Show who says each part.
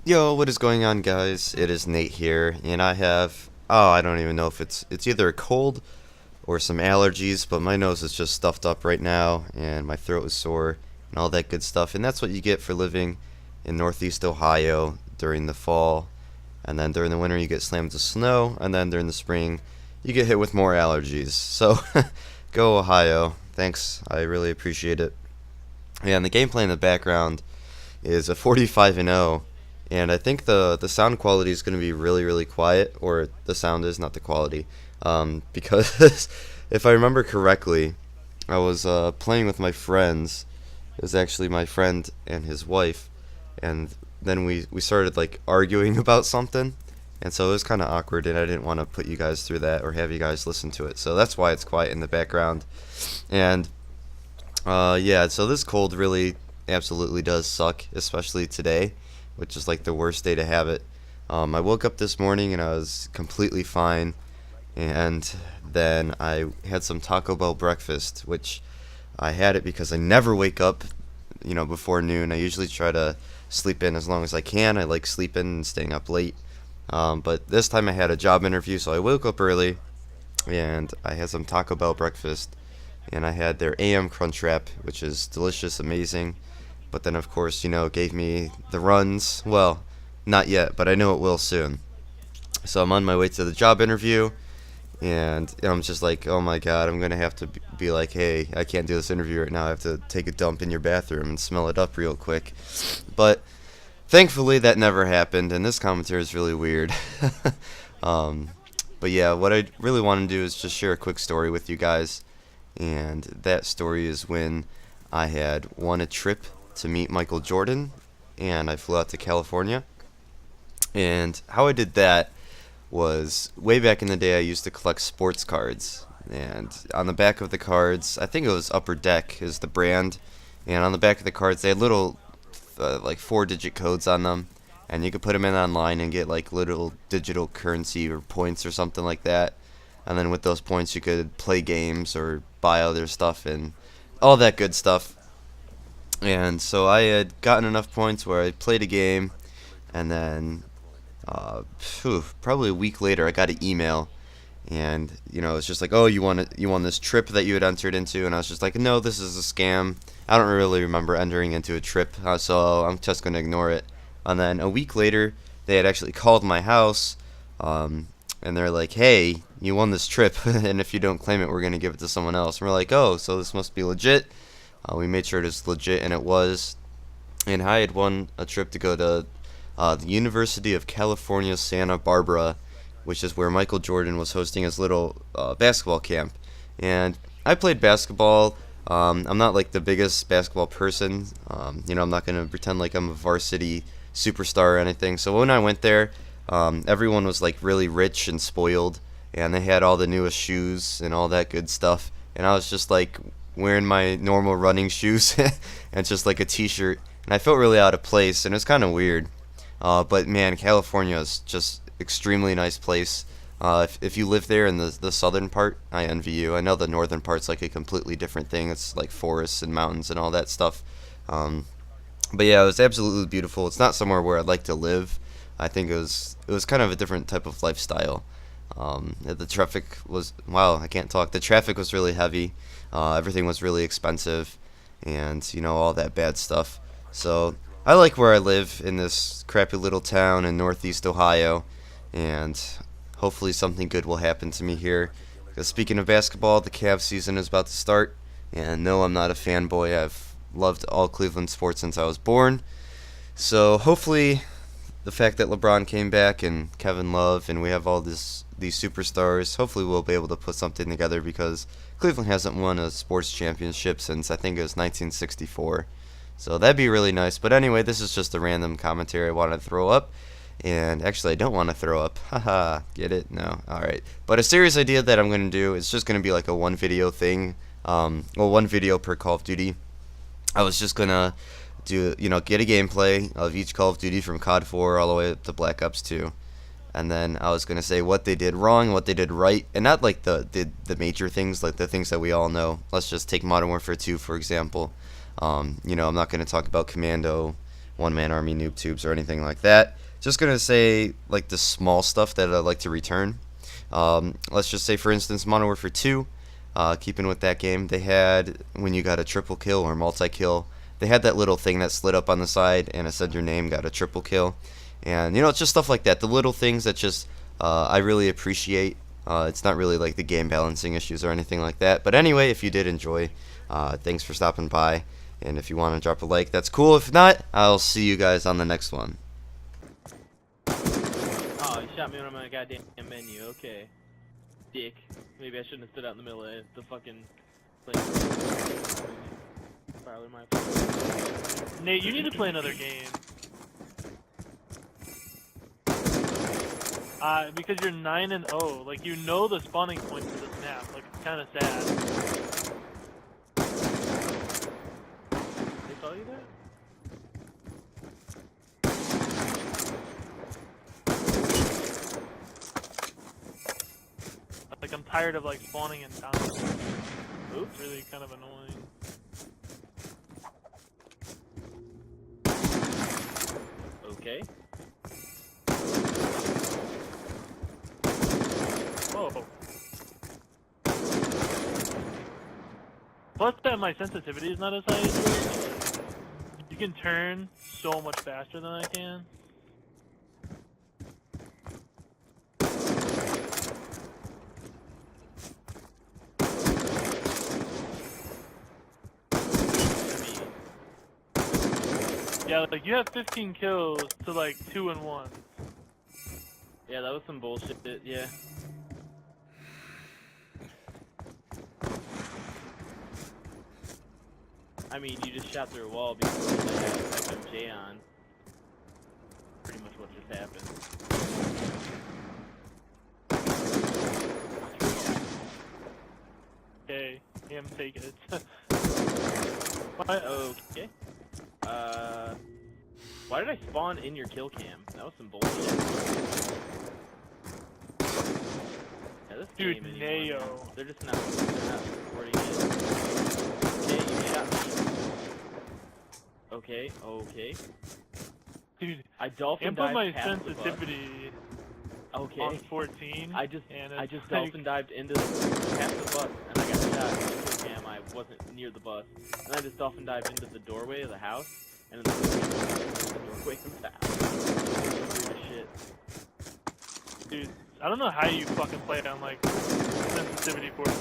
Speaker 1: Yo, what is going on, guys? It is Nate here, and I have I don't even know if it's either a cold or some allergies, but my nose is just stuffed up right now, and my throat is sore, and all that good stuff. And that's what you get for living in Northeast Ohio during the fall, and then during the winter you get slammed to snow, and then during the spring you get hit with more allergies. So, go Ohio! Thanks, I really appreciate it. Yeah, and the gameplay in the background is a 45 and 0, and I think the sound quality is going to be really quiet, or the sound is not the quality, because if I remember correctly, I was playing with my friends. It was actually my friend and his wife, and then we started like arguing about something, and so it was kind of awkward, and I didn't want to put you guys through that or have you guys listen to it. So that's why it's quiet in the background, and yeah, so this cold really absolutely does suck, especially today, which is like the worst day to have it. I woke up this morning and I was completely fine, and then I had some Taco Bell breakfast, which I had it because I never wake up, before noon. I usually try to sleep in as long as I can. I like sleeping and staying up late. But this time I had a job interview, so I woke up early and I had some Taco Bell breakfast, and I had their AM Crunch Wrap, which is delicious, amazing. But then, of course, it gave me the runs. Well, not yet, but I know it will soon. So I'm on my way to the job interview, and I'm just like, oh my god, I'm going to have to be like, hey, I can't do this interview right now. I have to take a dump in your bathroom and smell it up real quick. But thankfully, that never happened, and this commentary is really weird. um, but yeah, what I really want to do is just share a quick story with you guys. And that story is when I had won a trip to meet Michael Jordan, and I flew out to California. And how I did that was way back in the day, I used to collect sports cards. And on the back of the cards, I think it was Upper Deck is the brand. And on the back of the cards, they had little, like 4-digit codes on them. And you could put them in online and get like little digital currency or points or something like that. And then with those points, you could play games or buy other stuff and all that good stuff. And so I had gotten enough points where I played a game, and then probably a week later, I got an email, and it's just like, oh, you won this trip that you had entered into, and I was just like, no, this is a scam. I don't really remember entering into a trip, so I'm just gonna ignore it. And then a week later, they had actually called my house, and they're like, hey, you won this trip, and if you don't claim it, we're going to give it to someone else. And we're like, oh, so this must be legit. We made sure it was legit, and it was. And I had won a trip to go to the University of California, Santa Barbara, which is where Michael Jordan was hosting his little basketball camp. And I played basketball. I'm not like the biggest basketball person. I'm not going to pretend like I'm a varsity superstar or anything. So when I went there, everyone was like really rich and spoiled, and they had all the newest shoes and all that good stuff. And I was just like wearing my normal running shoes and just like a t-shirt, and I felt really out of place, and it was kind of weird. But man, California is just extremely nice place. If you live there in the southern part, I envy you. I know the northern part's like a completely different thing. It's like forests and mountains and all that stuff. But yeah, it was absolutely beautiful. It's not somewhere where I'd like to live. I think it was kind of a different type of lifestyle. The traffic was, wow, I can't talk. The traffic was really heavy. Everything was really expensive, and all that bad stuff. So I like where I live in this crappy little town in Northeast Ohio, and hopefully something good will happen to me here. Because speaking of basketball, the Cavs season is about to start, and no, I'm not a fanboy. I've loved all Cleveland sports since I was born. So hopefully the fact that LeBron came back and Kevin Love and we have all these superstars, hopefully we'll be able to put something together, because Cleveland hasn't won a sports championship since I think it was 1964. So that'd be really nice. But anyway, this is just a random commentary I wanted to throw up. And actually, I don't want to throw up. Haha, get it? No. Alright. But a serious idea that I'm going to do is just going to be like a one video thing. One video per Call of Duty. I was just going to get a gameplay of each Call of Duty from COD 4 all the way up to Black Ops 2. And then I was going to say what they did wrong, what they did right, and not like the major things, like the things that we all know. Let's just take Modern Warfare 2, for example. I'm not going to talk about Commando one-man army noob tubes or anything like that. Just gonna say like the small stuff that I like to return. Let's just say, for instance, Modern Warfare 2. Keeping with that game, they had, when you got a triple kill or multi-kill, they had that little thing that slid up on the side and it said your name, got a triple kill. And you know, it's just stuff like that, the little things that just I really appreciate. It's not really like the game balancing issues or anything like that. But anyway, if you did enjoy, thanks for stopping by. And if you want to drop a like, that's cool. If not, I'll see you guys on the next one.
Speaker 2: Oh, you shot me when I'm on a goddamn menu. Okay. Dick. Maybe I shouldn't have stood out in the middle of the fucking place. Probably my fault.
Speaker 3: Nate, you need to play another game. Because you're 9-0. Like, you know the spawning point for this map. Like, it's kind of sad. They saw you there? Like, I'm tired of, like, spawning in town. Oops. Really kind of annoying.
Speaker 2: Okay.
Speaker 3: Oh. Plus that my sensitivity is not as high as yours. You can turn so much faster than I can. Yeah, like you have 15 kills to like 2 and 1.
Speaker 2: Yeah, that was some bullshit, yeah. I mean, you just shot through a wall because you had FMJ on. Pretty much what just happened.
Speaker 3: Okay, him take it.
Speaker 2: Okay. Why did I spawn in your kill cam? That was some bullshit. Yeah, this
Speaker 3: Dude,
Speaker 2: game
Speaker 3: Neo.
Speaker 2: anymore, they're not supporting it. Okay, you shot me. Okay, okay.
Speaker 3: Dude,
Speaker 2: I dolphin
Speaker 3: and put my
Speaker 2: dived past the bus.
Speaker 3: sensitivity
Speaker 2: Okay.
Speaker 3: on 14.
Speaker 2: I just
Speaker 3: like,
Speaker 2: dolphin dived into past the bus and I got shot in the kill cam. I wasn't near the bus. And I just dolphin dived into the doorway of the house and then the doorway of the house. Weird as shit.
Speaker 3: Dude, I don't know how you fucking play it on like sensitivity 14.